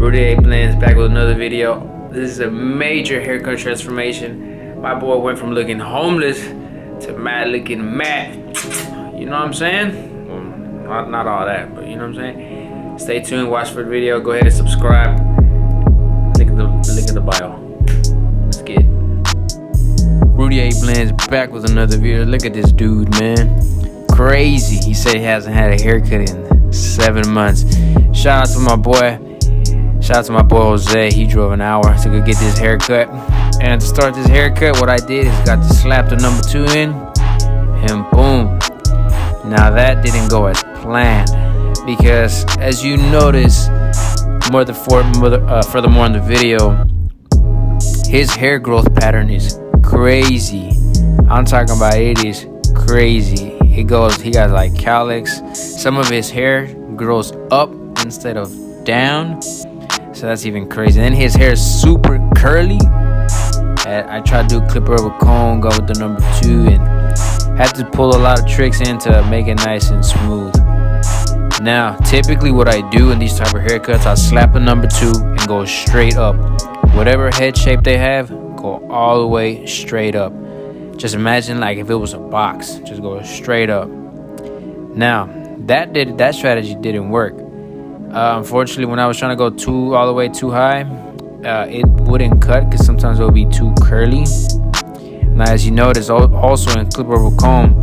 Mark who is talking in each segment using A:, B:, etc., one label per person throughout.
A: Rudy A Blends back with another video. This is a major haircut transformation. My boy went from looking homeless to mad looking mad. You know what I'm saying? Well, not all that, but you know what I'm saying? Stay tuned, watch for the video. Go ahead and subscribe. Link in the bio. Let's get it. Rudy A Blends back with another video. Look at this dude, man. Crazy. He said he hasn't had a haircut in 7 months. Shout out to my boy. Shout out to my boy Jose. He drove an hour to go get this haircut. And to start this haircut, what I did is got to slap the number 2 in, and boom. Now that didn't go as planned, because as you notice furthermore in the video, his hair growth pattern is crazy. I'm talking about it is crazy. He got like calyx. Some of his hair grows up instead of down, so that's even crazy. And then his hair is super curly. I tried to do clipper over comb, go with the number 2, and had to pull a lot of tricks in to make it nice and smooth. Now, typically what I do in these type of haircuts, I slap the number 2 and go straight up. Whatever head shape they have, go all the way straight up. Just imagine like if it was a box, just go straight up. Now, that strategy didn't work. Unfortunately, when I was trying to go all the way too high, it wouldn't cut because sometimes it would be too curly. Now, as you notice, also in clipper over comb,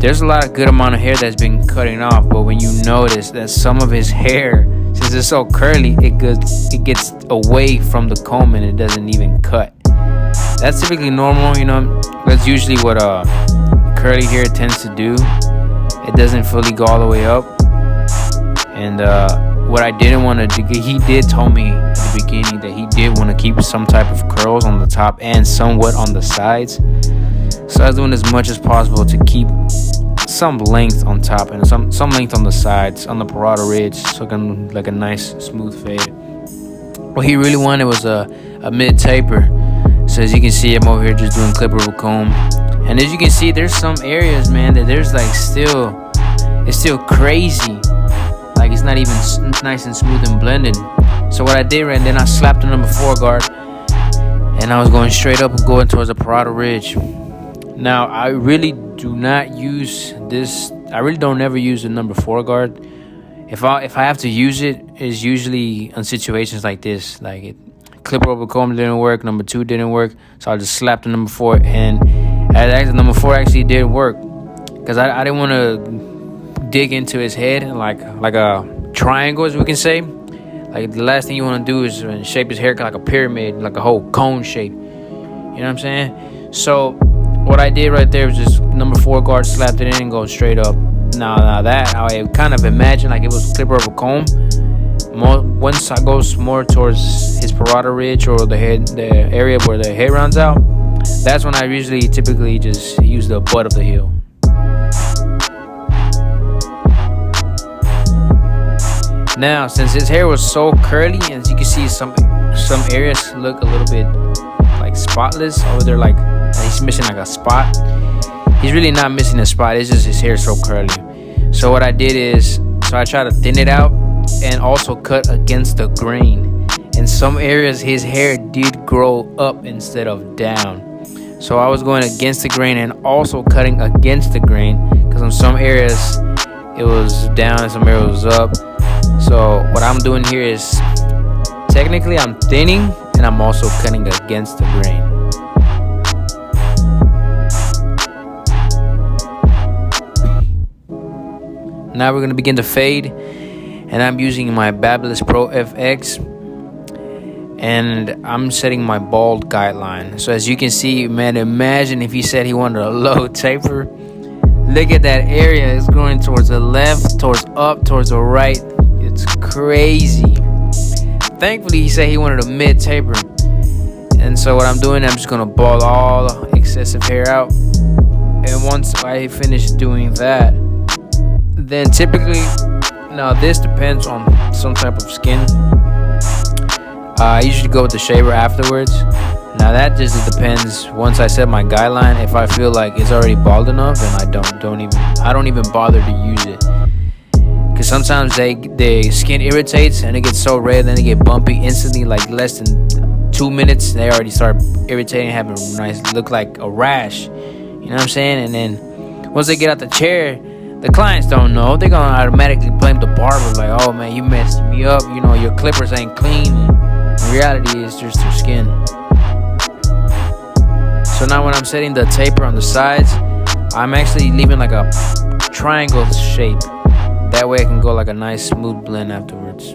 A: there's a lot of good amount of hair that's been cutting off. But when you notice that some of his hair, since it's so curly, it gets away from the comb and it doesn't even cut. That's typically normal, you know. That's usually what curly hair tends to do. It doesn't fully go all the way up. And what I didn't want to do, he did tell me at the beginning that he did want to keep some type of curls on the top and somewhat on the sides. So I was doing as much as possible to keep some length on top and some length on the sides, on the parotid ridge, so it can look like a nice smooth fade. What he really wanted was a mid taper. So as you can see, I'm over here just doing clipper over comb. And as you can see, there's some areas, man, that there's like it's still crazy. Like it's not even nice and smooth and blended. So what I did, and then I slapped the number 4 guard, and I was going straight up and going towards the parotid ridge. Now I really do not use this. I really don't ever use the number 4 guard. If I have to use it, it's usually in situations like this. Like clipper over comb didn't work, number 2 didn't work, so I just slapped the number 4, and the number 4 actually did work, because I didn't want to dig into his head like a triangle, as we can say. Like the last thing you want to do is shape his hair like a pyramid, like a whole cone shape. You know what I'm saying? So what I did right there was just number 4 guard, slapped it in and go straight up. Now that I kind of imagine like it was clipper over comb. Once I go more towards his parotid ridge or the area where the hair runs out, that's when I typically just use the butt of the heel. Now, since his hair was so curly, and as you can see, some areas look a little bit like spotless over there, like he's missing like a spot. He's really not missing a spot, it's just his hair is so curly. So what I did is, I tried to thin it out and also cut against the grain. In some areas, his hair did grow up instead of down. So I was going against the grain and also cutting against the grain, because in some areas it was down and some areas was up. So what I'm doing here is, technically I'm thinning and I'm also cutting against the grain. Now we're going to begin to fade, and I'm using my Barber Pro FX, and I'm setting my bald guideline. So as you can see, man, imagine if he said he wanted a low taper. Look at that area. It's going towards the left, towards up, towards the right. It's crazy. Thankfully, he said he wanted a mid taper. And so what I'm doing, I'm just going to ball all excessive hair out. And once I finish doing that, then typically, now this depends on some type of skin. I usually go with the shaver afterwards. Now that just depends. Once I set my guideline, if I feel like it's already bald enough, then I don't even bother to use it. because sometimes the skin irritates and it gets so red, then they get bumpy instantly, like less than 2 minutes. They already start irritating, having a nice look like a rash. You know what I'm saying? And then once they get out the chair, the clients don't know. They're gonna automatically blame the barber, like, oh man, you messed me up. You know, your clippers ain't clean. And the reality is just their skin. So now when I'm setting the taper on the sides, I'm actually leaving like a triangle shape. That way I can go like a nice smooth blend afterwards.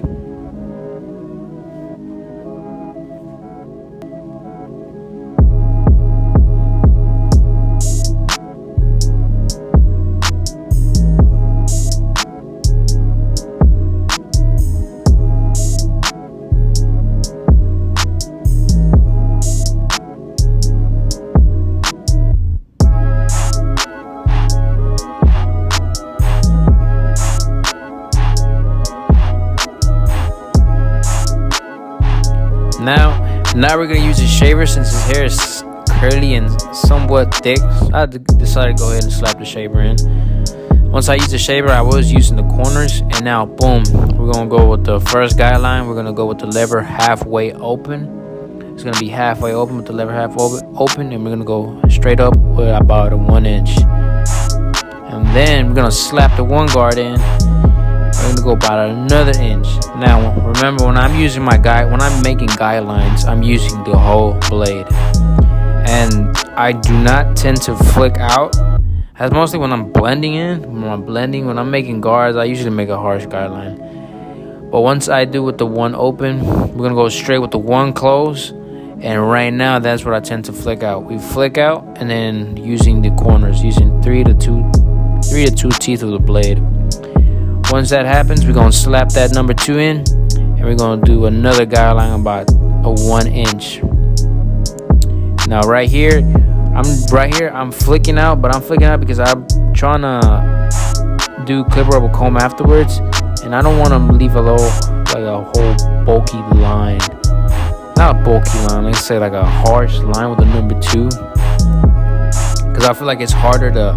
A: Now we're gonna use a shaver since his hair is curly and somewhat thick. So I decided to go ahead and slap the shaver in. Once I use the shaver, I was using the corners, and now boom, we're gonna go with the first guideline. We're gonna go with the lever halfway open. It's gonna be halfway open with the lever half open, and we're gonna go straight up with about a 1 inch. And then we're gonna slap the one guard in. We're gonna go about another inch. Now remember, when I'm using when I'm making guidelines, I'm using the whole blade, and I do not tend to flick out. That's mostly when I'm blending in. When I'm making guards, I usually make a harsh guideline. But once I do with the one open, we're gonna go straight with the one close. And right now, that's what I tend to flick out. We flick out, and then using the corners, using 3 to 2 teeth of the blade. Once that happens, we're gonna slap that number 2 in, and we're gonna do another guideline about a 1 inch. Now right here, I'm flicking out, but I'm flicking out because I'm trying to do clip rubber comb afterwards, and I don't want to leave a whole bulky line. Not a bulky line, let's say like a harsh line with a number 2, because I feel like it's harder to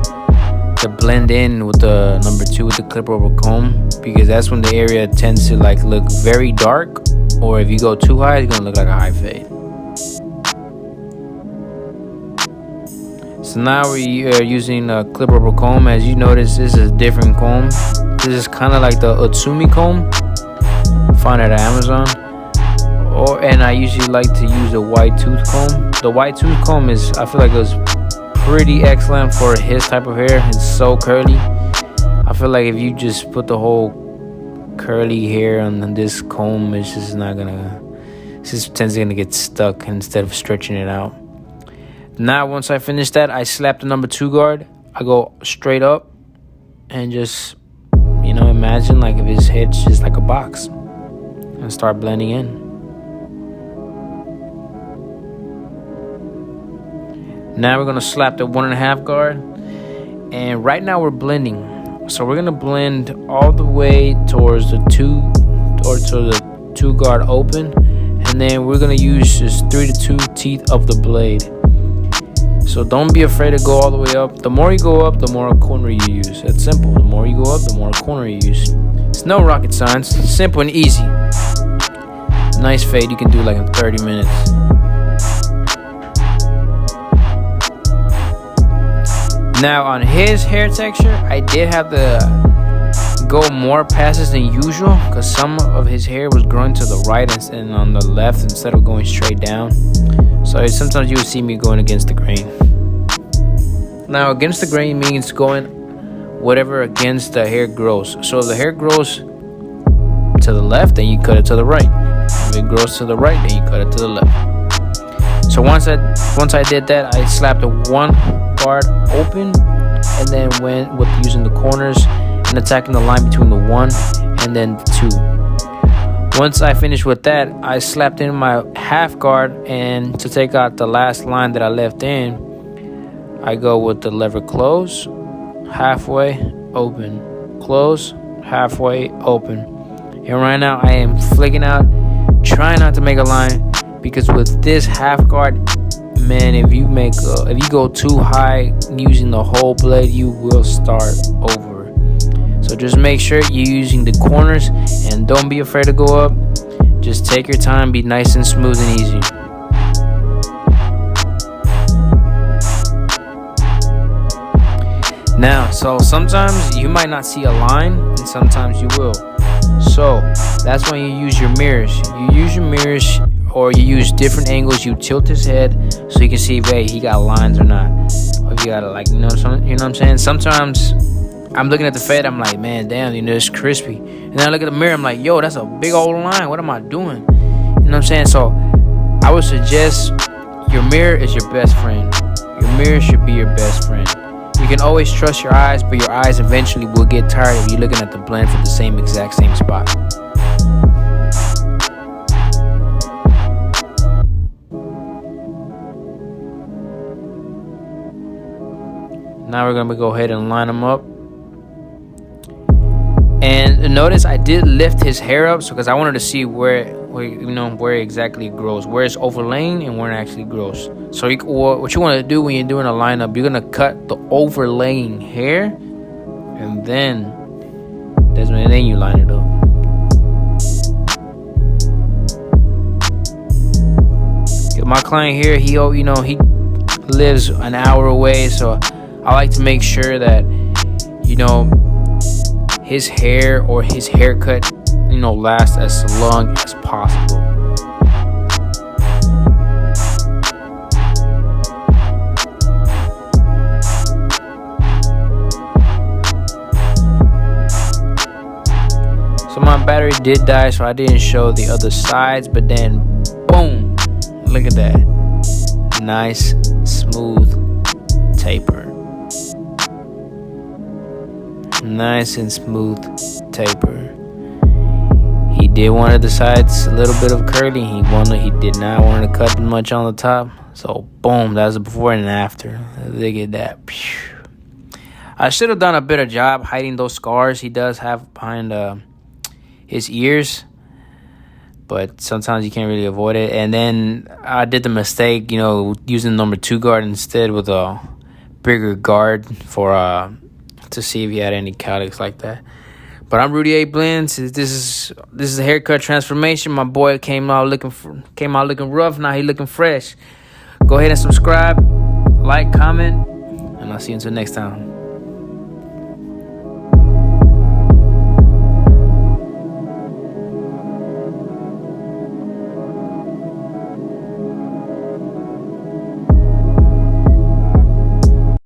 A: blend in with the number 2 with the clip rubber comb, because that's when the area tends to like look very dark, or if you go too high, it's gonna look like a high fade. So now we are using a clip rubber comb. As you notice, this is a different comb. This is kind of like the Utsumi comb, found at Amazon. And I usually like to use a white tooth comb. The white tooth comb I feel like it was pretty excellent for his type of hair. It's so curly. I feel like if you just put the whole curly hair on this comb, it's just tends to get stuck instead of stretching it out. Now once I finish that, I slap the number 2 guard. I go straight up and just, imagine like if his head's just like a box, and start blending in. Now we're gonna slap the 1.5 guard, and right now we're blending. So we're gonna blend all the way towards the 2 guard open, and then we're gonna use just 3 to 2 teeth of the blade. So don't be afraid to go all the way up. The more you go up, the more corner you use. It's simple. The more you go up, the more corner you use. It's no rocket science. Simple and easy. Nice fade you can do like in 30 minutes. Now on his hair texture, I did have to go more passes than usual, because some of his hair was growing to the right and on the left instead of going straight down. So sometimes you will see me going against the grain. Now against the grain means going whatever against the hair grows. So if the hair grows to the left, then you cut it to the right. If it grows to the right, then you cut it to the left. So once I did that, I slapped the 1 guard open, and then went with using the corners and attacking the line between the 1 and then the 2. Once I finished with that, I slapped in my half guard, and to take out the last line that I left in, I go with the lever close, halfway, open, close, halfway, open. And right now I am flicking out, trying not to make a line, because with this half guard, man, if you go too high using the whole blade, you will start over. So So just make sure you're using the corners and don't be afraid to go up. Just take your time, be nice and smooth and easy. Now, so sometimes you might not see a line and sometimes you will. So that's when you use your mirrors. You use your mirrors or you use different angles. You tilt his head so you can see if he got lines or not. Or if you got like, you know what I'm saying? Sometimes I'm looking at the fade, I'm like, man, damn, it's crispy. And then I look at the mirror, I'm like, yo, that's a big old line. What am I doing? You know what I'm saying? So I would suggest your mirror is your best friend. Your mirror should be your best friend. You can always trust your eyes, but your eyes eventually will get tired if you're looking at the blend for the exact same spot. Now we're gonna go ahead and line them up. And notice I did lift his hair up, so because I wanted to see where exactly it grows, where it's overlaying and where it actually grows. So what you want to do when you're doing a lineup, you're gonna cut the overlaying hair, and then you line it up. My client here, he lives an hour away, so I like to make sure that his hair or his haircut lasts as long as possible. So my battery did die, so I didn't show the other sides, but then boom, look at that, nice smooth taper. Nice and smooth taper. He did one of the sides a little bit of curly. He did not want to cut much on the top. So boom, that's the before and after. Look at that. I should have done a better job hiding those scars he does have behind his ears, but sometimes you can't really avoid it. And then I did the mistake, using number 2 guard instead with a bigger guard for to see if he had any cowlicks like that. But I'm Rudy A Blends. This is a haircut transformation. My boy came out looking rough. Now he looking fresh. Go ahead and subscribe, like, comment, and I'll see you until next time.